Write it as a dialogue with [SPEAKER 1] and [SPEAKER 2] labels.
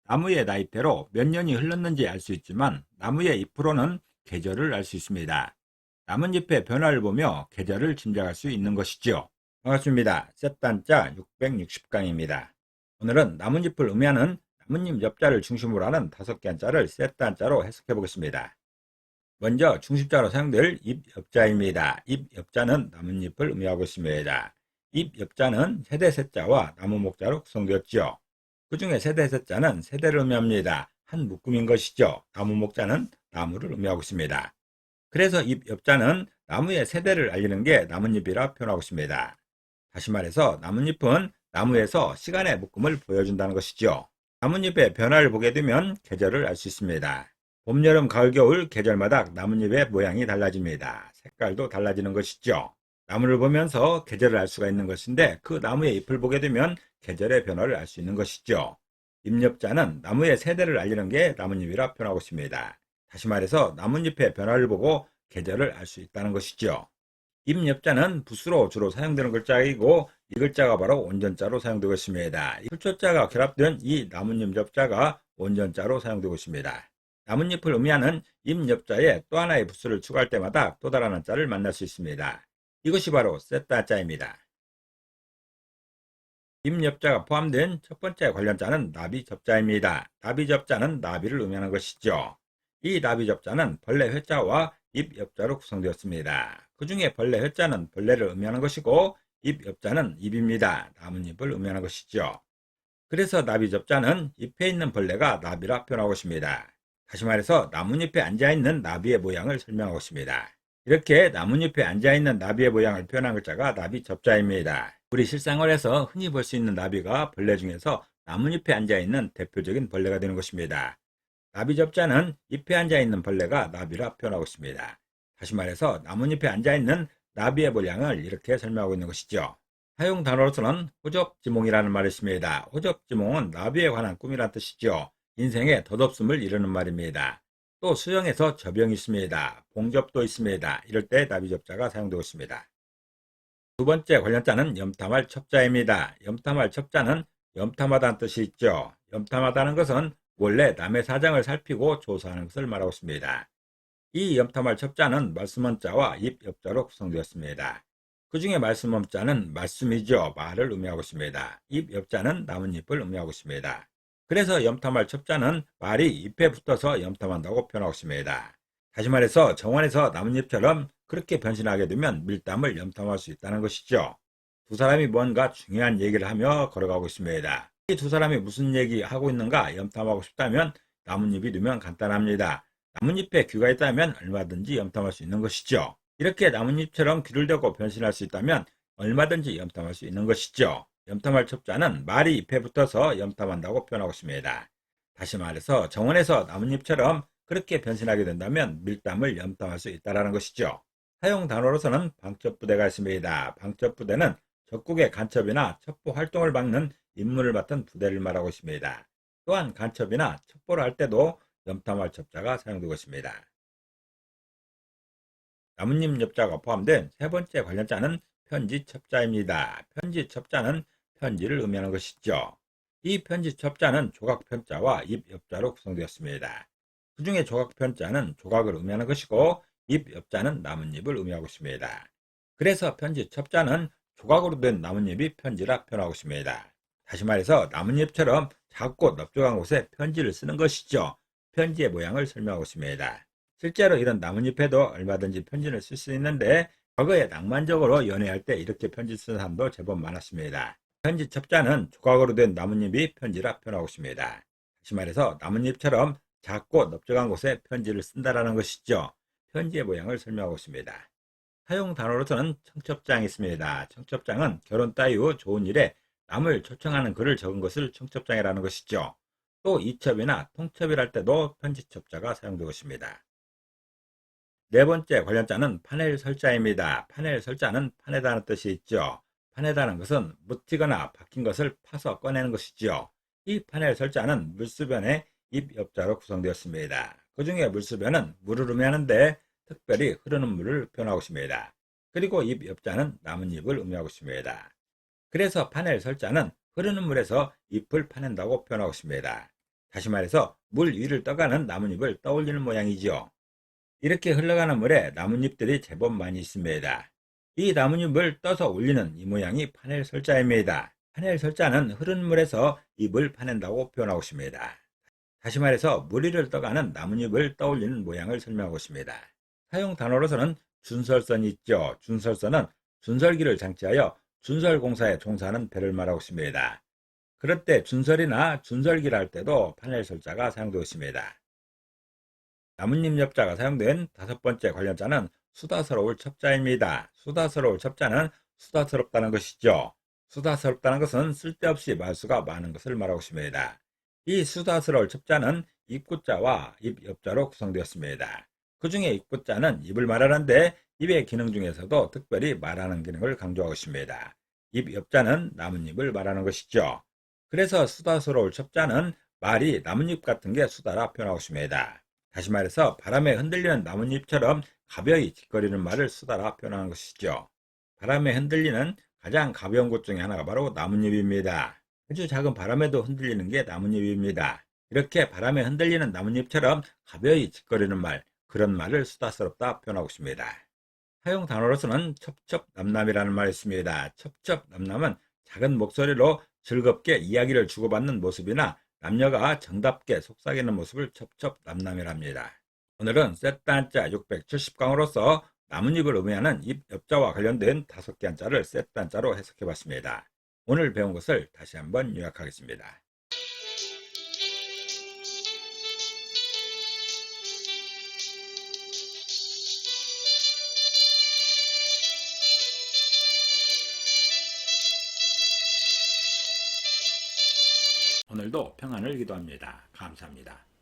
[SPEAKER 1] 나무의 나이대로 몇 년이 흘렀는지 알 수 있지만 나무의 잎으로는 계절을 알 수 있습니다. 나뭇잎의 변화를 보며 계절을 짐작할 수 있는 것이지요. 반갑습니다. 셋단자 660강입니다. 오늘은 나뭇잎을 의미하는 나뭇잎 엽자를 중심으로 하는 5개 한자를 셋단자로 해석해 보겠습니다. 먼저 중심자로 사용될 잎엽자입니다. 잎엽자는 나뭇잎을 의미하고 있습니다. 잎엽자는 세대 세자와 나무 목자로 구성되었지요. 그 중에 세대 세자는 세대를 의미합니다. 한 묶음인 것이죠. 나무 목자는 나무를 의미하고 있습니다. 그래서 잎엽자는 나무의 세대를 알리는 게 나뭇잎이라 표현하고 있습니다. 다시 말해서 나뭇잎은 나무에서 시간의 묶음을 보여준다는 것이죠. 나뭇잎의 변화를 보게 되면 계절을 알 수 있습니다. 봄, 여름, 가을, 겨울 계절마다 나뭇잎의 모양이 달라집니다. 색깔도 달라지는 것이죠. 나무를 보면서 계절을 알 수가 있는 것인데 그 나무의 잎을 보게 되면 계절의 변화를 알 수 있는 것이죠. 잎엽자는 나무의 세대를 알리는 게 나뭇잎이라 표현하고 있습니다. 다시 말해서 나뭇잎의 변화를 보고 계절을 알 수 있다는 것이죠. 잎엽자는 붓으로 주로 사용되는 글자이고 이 글자가 바로 온전자로 사용되고 있습니다. 풀초자가 결합된 이 나뭇잎 엽자가 온전자로 사용되고 있습니다. 나뭇잎을 의미하는 잎엽자에 또 하나의 붓을 추가할 때마다 또 다른 한자를 만날 수 있습니다. 이것이 바로 셋다자입니다. 잎엽자가 포함된 첫 번째 관련자는 나비접자입니다. 나비접자는 나비를 의미하는 것이죠. 이 나비접자는 벌레 회자와 잎엽자로 구성되었습니다. 그 중에 벌레 회자는 벌레를 의미하는 것이고 잎엽자는 잎입니다. 나뭇잎을 의미하는 것이죠. 그래서 나비접자는 잎에 있는 벌레가 나비라 표현하고 있습니다. 다시 말해서 나뭇잎에 앉아있는 나비의 모양을 설명하고 있습니다. 이렇게 나뭇잎에 앉아있는 나비의 모양을 표현한 글자가 나비접자입니다. 우리 실생활에서 흔히 볼 수 있는 나비가 벌레 중에서 나뭇잎에 앉아있는 대표적인 벌레가 되는 것입니다. 나비접자는 잎에 앉아있는 벌레가 나비라 표현하고 있습니다. 다시 말해서 나뭇잎에 앉아있는 나비의 모양을 이렇게 설명하고 있는 것이죠. 사용 단어로서는 호접지몽이라는 말이 있습니다. 호접지몽은 나비에 관한 꿈이란 뜻이죠. 인생의 덧없음을 이루는 말입니다. 또 수영에서 접영이 있습니다. 봉접도 있습니다. 이럴 때 나비접자가 사용되고 있습니다. 두 번째 관련자는 염탐할 첩자입니다. 염탐할 첩자는 염탐하다는 뜻이 있죠. 염탐하다는 것은 원래 남의 사정을 살피고 조사하는 것을 말하고 있습니다. 이 염탐할 첩자는 말씀원자와 잎엽자로 구성되었습니다. 그 중에 말씀원자는 말씀이죠. 말을 의미하고 있습니다. 잎엽자는 나뭇잎을 의미하고 있습니다. 그래서 염탐할 첩자는 말이 잎에 붙어서 염탐한다고 표현하고 있습니다. 다시 말해서 정원에서 나뭇잎처럼 그렇게 변신하게 되면 밀담을 염탐할 수 있다는 것이죠. 두 사람이 뭔가 중요한 얘기를 하며 걸어가고 있습니다. 이 두 사람이 무슨 얘기하고 있는가 염탐하고 싶다면 나뭇잎이 되면 간단합니다. 나뭇잎에 귀가 있다면 얼마든지 염탐할 수 있는 것이죠. 이렇게 나뭇잎처럼 귀를 대고 변신할 수 있다면 얼마든지 염탐할 수 있는 것이죠. 염탐할 첩자는 말이 잎에 붙어서 염탐한다고 표현하고 있습니다. 다시 말해서 정원에서 나뭇잎처럼 그렇게 변신하게 된다면 밀담을 염탐할 수 있다는 것이죠. 사용 단어로서는 방첩부대가 있습니다. 방첩부대는 적국의 간첩이나 첩보 활동을 막는 임무를 맡은 부대를 말하고 있습니다. 또한 간첩이나 첩보를 할 때도 염탐할 첩자가 사용되고 있습니다. 나뭇잎 엽자가 포함된 세 번째 관련자는 편지첩자입니다. 편지첩자는 편지를 의미하는 것이죠. 이 편지첩자는 조각편자와 잎엽자로 구성되었습니다. 그 중에 조각편자는 조각을 의미하는 것이고 잎엽자는 나뭇잎을 의미하고 있습니다. 그래서 편지첩자는 조각으로 된 나뭇잎이 편지라 표현하고 있습니다. 다시 말해서 나뭇잎처럼 작고 넓적한 곳에 편지를 쓰는 것이죠. 편지의 모양을 설명하고 있습니다. 실제로 이런 나뭇잎에도 얼마든지 편지를 쓸 수 있는데 과거에 낭만적으로 연애할 때 이렇게 편지 쓰는 사람도 제법 많았습니다. 편지 첩자는 조각으로 된 나뭇잎이 편지라 표현하고 있습니다. 다시 말해서 나뭇잎처럼 작고 넓적한 곳에 편지를 쓴다라는 것이죠. 편지의 모양을 설명하고 있습니다. 사용 단어로서는 청첩장이 있습니다. 청첩장은 결혼 따위 후 좋은 일에 남을 초청하는 글을 적은 것을 청첩장이라는 것이죠. 또 이첩이나 통첩이랄 때도 편지첩자가 사용되고 있습니다. 네 번째 관련자는 파낼 설자입니다. 파낼 설자는 파내다는 뜻이 있죠. 파내다는 것은 묻히거나 박힌 것을 파서 꺼내는 것이죠. 이 파낼 설자는 물수변의 잎엽자로 구성되었습니다. 그 중에 물수변은 물을 의미하는데 특별히 흐르는 물을 표현하고 있습니다. 그리고 잎엽자는 나뭇잎을 의미하고 있습니다. 그래서 파낼 설자는 흐르는 물에서 잎을 파낸다고 표현하고 있습니다. 다시 말해서 물 위를 떠가는 나뭇잎을 떠올리는 모양이지요. 이렇게 흘러가는 물에 나뭇잎들이 제법 많이 있습니다. 이 나뭇잎을 떠서 올리는 이 모양이 파낼 설자입니다. 파낼 설자는 흐른 물에서 잎을 파낸다고 표현하고 있습니다. 다시 말해서 물 위를 떠가는 나뭇잎을 떠올리는 모양을 설명하고 있습니다. 사용 단어로서는 준설선이 있죠. 준설선은 준설기를 장치하여 준설공사에 종사하는 배를 말하고 있습니다. 그럴 때 준설이나 준설기를 할 때도 파낼 설자가 사용되고 있습니다. 나뭇잎 엽자가 사용된 다섯 번째 관련자는 수다스러울 첩자입니다. 수다스러울 첩자는 수다스럽다는 것이죠. 수다스럽다는 것은 쓸데없이 말수가 많은 것을 말하고 있습니다. 이 수다스러울 첩자는 입구자와 입엽자로 구성되었습니다. 그 중에 입구자는 입을 말하는데 입의 기능 중에서도 특별히 말하는 기능을 강조하고 있습니다. 입엽자는 나뭇잎을 말하는 것이죠. 그래서 수다스러울 첩자는 말이 나뭇잎 같은 게 수다라 표현하고 있습니다. 다시 말해서 바람에 흔들리는 나뭇잎처럼 가벼이 짓거리는 말을 수다라 표현하는 것이죠. 바람에 흔들리는 가장 가벼운 것 중에 하나가 바로 나뭇잎입니다. 아주 작은 바람에도 흔들리는 게 나뭇잎입니다. 이렇게 바람에 흔들리는 나뭇잎처럼 가벼이 짓거리는 말, 그런 말을 수다스럽다 표현하고 있습니다. 사용 단어로서는 첩첩남남이라는 말이 있습니다. 첩첩남남은 작은 목소리로 즐겁게 이야기를 주고받는 모습이나 남녀가 정답게 속삭이는 모습을 첩첩남남이랍니다. 오늘은 세트한자 670강으로서 나뭇잎을 의미하는 입엽자와 관련된 5개 한자를 세트한자로 해석해봤습니다. 오늘 배운 것을 다시 한번 요약하겠습니다. 오늘도 평안을 기도합니다. 감사합니다.